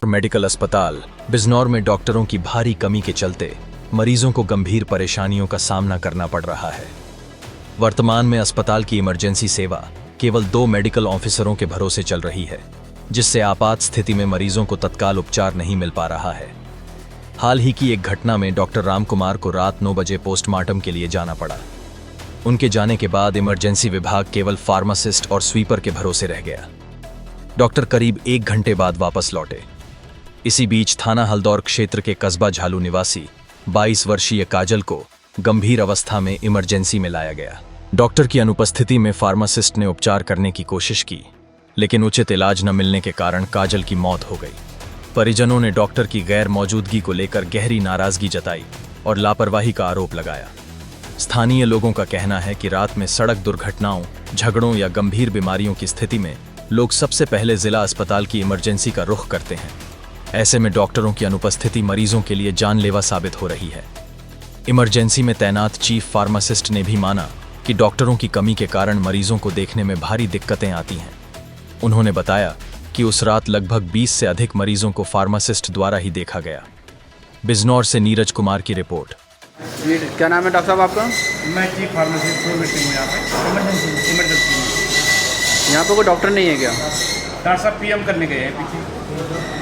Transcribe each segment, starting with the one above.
Medical अस्पताल बिजनौर में डॉक्टरों की भारी कमी के चलते मरीजों को गंभीर परेशानियों का सामना करना पड़ रहा है। वर्तमान में अस्पताल की इमरजेंसी सेवा केवल 2 मेडिकल ऑफिसरों के भरोसे चल रही है, जिससे आपात स्थिति में मरीजों को तत्काल उपचार नहीं मिल पा रहा है। हाल ही की एक घटना में डॉक्टर रामकुमार को रात 9 बजे पोस्टमार्टम के लिए जाना पड़ा। उनके जाने के बाद इमरजेंसी विभाग केवल फार्मासिस्ट और स्वीपर के भरोसे रह गया। डॉक्टर करीब 1 घंटे बाद वापस लौटे। इसी बीच थाना हल्दौर क्षेत्र के कस्बा झालू निवासी 22 वर्षीय काजल को गंभीर अवस्था में इमरजेंसी में लाया गया। डॉक्टर की अनुपस्थिति में फार्मासिस्ट ने उपचार करने की कोशिश की, लेकिन उचित इलाज न मिलने के कारण काजल की मौत हो गई। परिजनों ने डॉक्टर की गैर मौजूदगी को लेकर गहरी नाराजगी जताई और लापरवाही का आरोप लगाया। स्थानीय लोगों का कहना है कि रात में सड़क दुर्घटनाओं, झगड़ों या गंभीर बीमारियों की स्थिति में लोग सबसे पहले जिला अस्पताल की इमरजेंसी का रुख करते हैं। ऐसे में डॉक्टरों की अनुपस्थिति मरीजों के लिए जानलेवा साबित हो रही है। इमरजेंसी में तैनात चीफ फार्मासिस्ट ने भी माना कि डॉक्टरों की कमी के कारण मरीजों को देखने में भारी दिक्कतें आती हैं। उन्होंने बताया कि उस रात लगभग 20 से अधिक मरीजों को फार्मासिस्ट द्वारा ही देखा गया। बिजनौर से नीरज कुमार की रिपोर्ट। जी, क्या नाम है डॉक्टर साहब आपका? मैं चीफ फार्मासिस्ट हूँ यहाँ पे इमरजेंसी में। यहाँ पे कोई डॉक्टर नहीं है क्या? डॉक्टर साहब पीएम करने गए हैं, पीछे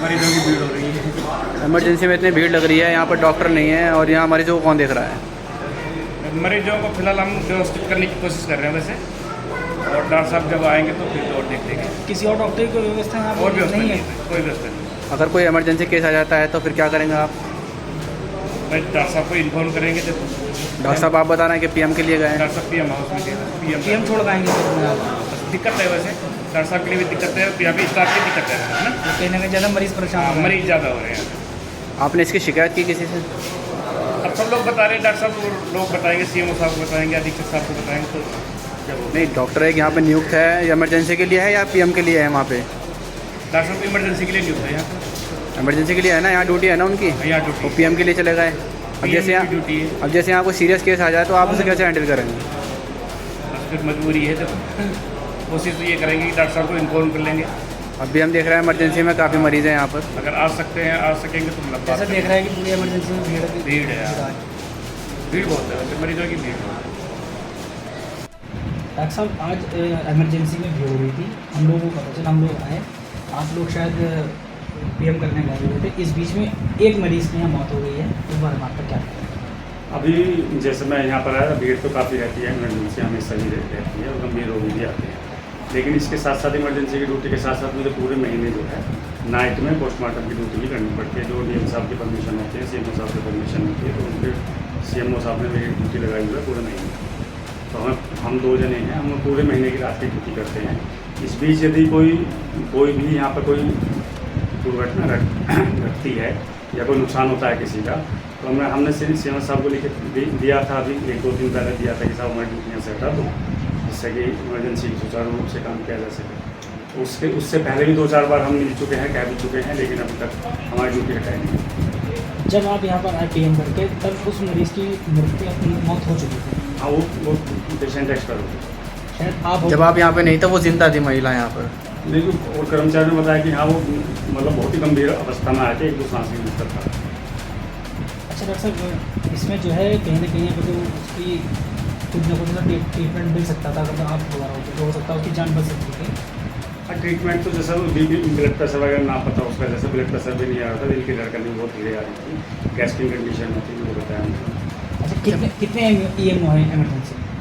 मरीजों की भीड़ हो रही है। इमरजेंसी में इतनी भीड़ लग रही है, यहाँ पर डॉक्टर नहीं है और यहाँ मरीजों को कौन देख रहा है? मरीजों को फिलहाल हम व्यवस्थित करने की कोशिश कर रहे हैं वैसे, और डॉक्टर साहब जब आएंगे तो फिर और देख लेंगे। किसी और डॉक्टर की कोई व्यवस्था यहाँ और व्यवस्था नहीं है? कोई व्यवस्था नहीं। अगर कोई इमरजेंसी केस आ जाता है तो फिर क्या करेंगे आप? भाई डॉक्टर साहब को इन्फॉर्म करेंगे तो डॉक्टर साहब आप बता रहे हैं कि पीएम के लिए गए हैं। डॉक्टर साहब पीएम हाउस में गए, पीएम छोड़ पाएंगे दिक्कत है वैसे, डॉक्टर साहब के लिए भी दिक्कत है, यहाँ पे स्टाफ की दिक्कत है ना, कहीं ना कहीं ज़्यादा मरीज परेशान हो रहे हैं। मरीज ज़्यादा हो रहे हैं। आपने इसकी शिकायत की किसी से? अब सब लोग बता रहे हैं, डॉक्टर साहब लोग बताएंगे, सीएमओ साहब को बताएंगे, अधीक्षक साहब को बताएंगे, तो जब नहीं, डॉक्टर एक यहाँ पे नियुक्त है, इमरजेंसी के लिए है या पीएम के लिए है? वहाँ पे डॉक्टर साहब को इमरजेंसी के लिए नियुक्त है, यहाँ पे इमरजेंसी के लिए है ना, यहाँ ड्यूटी है ना उनकी। यहाँ ड्यूटी वो पीएम के लिए चले गए। अब जैसे यहाँ ड्यूटी है, अब जैसे यहाँ कोई सीरियस केस आ जाए तो आप उसे कैसे हैंडल करेंगे? बस फिर मजबूरी है, तो कोशिश तो ये करेंगे कि डॉक्टर साहब को इन्फॉर्म कर लेंगे। अभी हम देख रहे हैं इमरजेंसी में काफ़ी मरीज हैं यहाँ पर। अगर आ सकते हैं, आ सकेंगे तो मतलब जैसे देख रहा है कि पूरी इमरजेंसी में भीड़ है यार, भीड़ बहुत है, मरीजों की भीड़ है। डॉक्टर साहब आज इमरजेंसी में भीड़ हो रही थी, हम लोगों को पता चला, हम लोग आए, आप लोग शायद पीएम करने गए हुए थे। इस बीच में एक मरीज़ की यहाँ मौत हो गई है, इस बारे में आपका क्या कहना है? अभी जैसे मैं यहाँ पर आया, भीड़ तो काफ़ी रहती है, इमरजेंसी हमेशा ही रहती है और गंभीर रोगी भी आते हैं। लेकिन इसके साथ साथ इमरजेंसी की ड्यूटी के साथ साथ मुझे पूरे महीने जो है नाइट में पोस्टमार्टम की ड्यूटी भी करनी पड़ती है। जो डीएम साहब की परमिशन होती है, सीएमओ साहब की परमिशन होती है, तो उनके सीएमओ साहब ने मेरी ड्यूटी लगाई हुई है पूरे महीने। तो हम 2 जने हैं, हम पूरे महीने की रात की ड्यूटी करते हैं। इस बीच यदि कोई भी यहाँ पर कोई दुर्घटना घटती है या कोई नुकसान होता है किसी का, तो हमने सीएमओ साहब को लिख दिया था, अभी 1-2 दिन पहले दिया था कि साहब हमारी ड्यूटियाँ से हटा दो, जिससे कि इमरजेंसी सुचारू रूप से काम किया जा सके। उससे पहले भी 2-4 बार हम मिल चुके हैं, कह भी चुके हैं, लेकिन अभी तक हमारी ड्यूटी हटाई नहीं। जब आप यहाँ पर आए पीएम करके, तब उस मरीज़ की मौत हो चुकी थी। हाँ, वो पेशेंट एक्सपायर हो गया। शायद आप जब आप यहाँ पे नहीं था वो जिंदा थी महिला यहाँ पर? लेकिन और कर्मचारी ने बताया कि हाँ, वो मतलब बहुत ही गंभीर अवस्था में आए थे, 1-2 सांस की दिक्कत था। अच्छा डॉक्टर साहब, इसमें जो है कहीं ना कहीं तो उसकी कुछ ना कुछ ट्रीटमेंट मिल सकता था, अगर आप दोबारा होते तो हो सकता है उसकी जान बच सकती थी। हाँ, ट्रीटमेंट तो जैसा ब्लड प्रेशर वगैरह ना पता उसका, जैसे ब्लड प्रेशर भी नहीं आ रहा था, दिल की धड़कन भी बहुत धीरे आ रही थी, गैस्ट्रिक कंडीशन होती थी, वो बताया उन्होंने। अच्छा, कितने ईएमओ हैं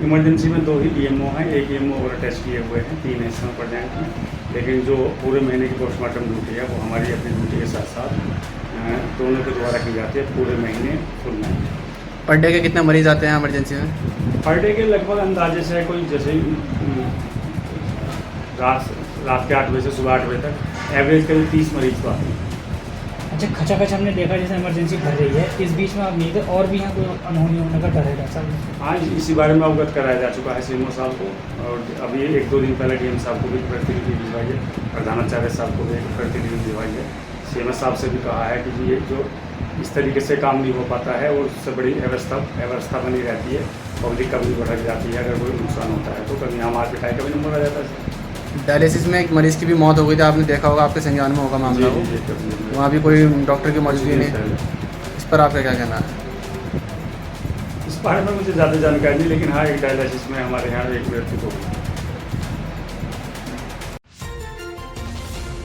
इमरजेंसी में 2 ही ईएमओ हैं, एक ईएमओ और टेस्ट किए हुए हैं, 3 हैं इस समय प्रेजेंट में। लेकिन जो पूरे महीने की पोस्टमार्टम ड्यूटी है वो हमारी अपनी ड्यूटी के साथ साथ दोनों के द्वारा की जाती है, पूरे महीने फुल नाइट। पर डे के कितने मरीज आते हैं इमरजेंसी में? पर डे के लगभग अंदाजे से कोई जैसे रात के 8 बजे से सुबह 8 बजे तक एवरेज करीब 30 मरीज तो आते हैं। अच्छा, खचाखच हमने देखा जैसे इमरजेंसी भर रही है, इस बीच में आप नहीं थे और भी यहाँ कोई अनहोनी होने का डर है सर? हाँ, इसी बारे में अवगत कराया जा चुका है सीएमओ साहब को, और अभी 1-2 दिन पहले डीएम साहब को भी प्रतिनिधि भिजवाई है, प्रधानाचार्य साहब को भी प्रतिनिधि भिजवाई है। सीएमओ साहब से भी कहा है कि ये जो इस तरीके से काम नहीं हो पाता है और उससे बड़ी व्यवस्था बनी रहती है, पब्लिक कभी भड़क जाती है, अगर कोई नुकसान होता है तो कभी यहाँ मार पिटाई का भी नंबर आ जाता है। डायलिसिस में एक मरीज़ की भी मौत हो गई थी, आपने देखा होगा, आपके संज्ञान में होगा मामला वो। वहाँ भी कोई डॉक्टर की मौजूदगी नहीं, इस पर आपका क्या कहना है? इस बारे में मुझे ज़्यादा जानकारी नहीं, लेकिन हाँ एक डायलिसिस में हमारे यहाँ एक व्यक्ति को